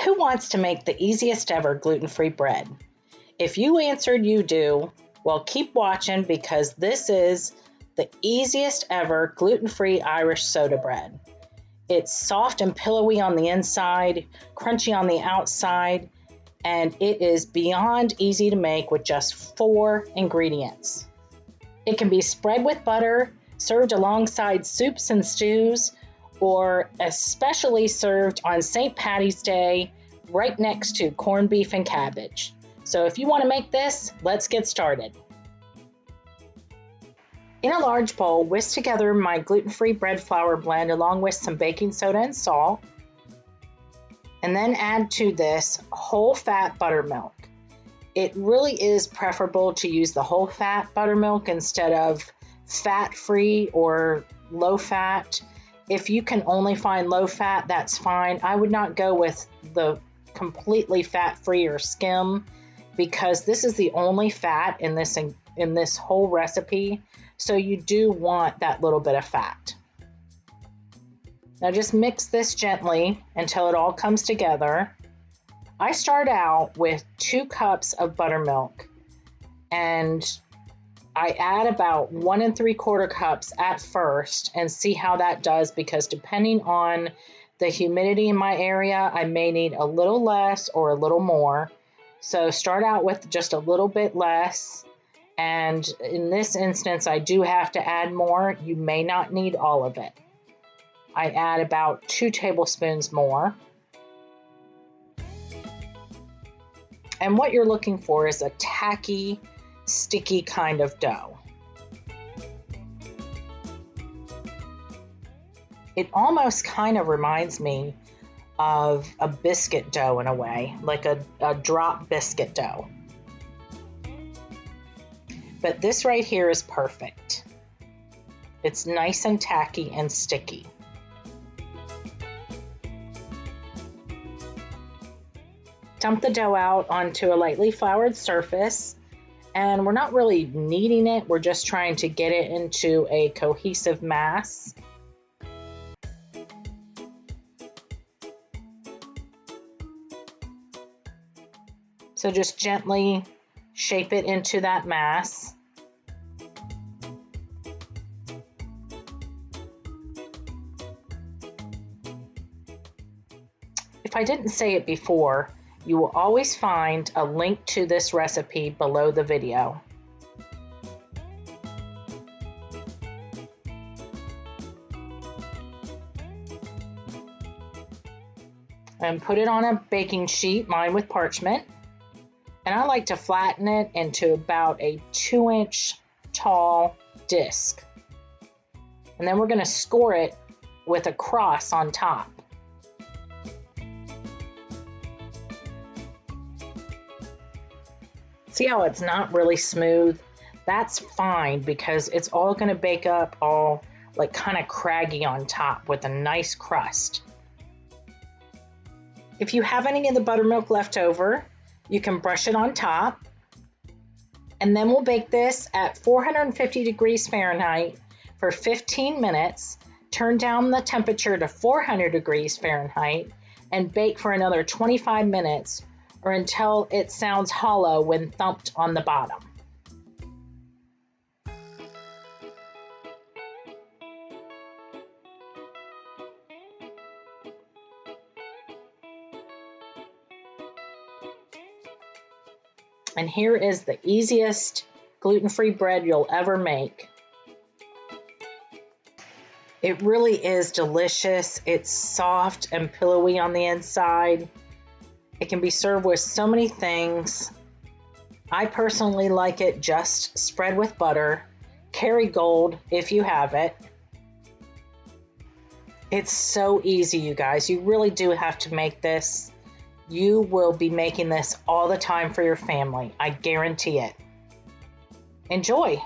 Who wants to make the easiest ever gluten-free bread? If you answered you do, well, keep watching because this is the easiest ever gluten-free Irish soda bread. It's soft and pillowy on the inside, crunchy on the outside, and it is beyond easy to make with just 4 ingredients. It can be spread with butter, served alongside soups and stews, or especially served on St. Patty's Day right next to corned beef and cabbage. So if you want to make this, let's get started. In a large bowl, whisk together my gluten-free bread flour blend along with some baking soda and salt, and then add to this whole fat buttermilk. It really is preferable to use the whole fat buttermilk instead of fat-free or low fat. If you can only find low fat, that's fine. I would not go with the completely fat-free or skim because this is the only fat in this whole recipe. So you do want that little bit of fat. Now just mix this gently until it all comes together. I start out with 2 cups of buttermilk and I add about 1 3/4 cups at first and see how that does because depending on the humidity in my area, I may need a little less or a little more. So start out with just a little bit less. And in this instance, I do have to add more. You may not need all of it. I add about 2 tablespoons more. And what you're looking for is a tacky, sticky kind of dough. It almost kind of reminds me of a biscuit dough in a way, like a drop biscuit dough. But this right here is perfect. It's nice and tacky and sticky. Dump the dough out onto a lightly floured surface, and we're not really kneading it, we're just trying to get it into a cohesive mass. So just gently shape it into that mass. If I didn't say it before, you will always find a link to this recipe below the video. And put it on a baking sheet lined with parchment. And I like to flatten it into about a 2-inch tall disc. And then we're going to score it with a cross on top. See how it's not really smooth? That's fine because it's all going to bake up all like kind of craggy on top with a nice crust. If you have any of the buttermilk left over, you can brush it on top. And then we'll bake this at 450 degrees Fahrenheit for 15 minutes. Turn down the temperature to 400 degrees Fahrenheit and bake for another 25 minutes or until it sounds hollow when thumped on the bottom. And here is the easiest gluten-free bread you'll ever make. It really is delicious. It's soft and pillowy on the inside. It can be served with so many things. I personally like it just spread with butter. Kerrygold if you have it. It's so easy, you guys. You really do have to make this. You will be making this all the time for your family. I guarantee it. Enjoy.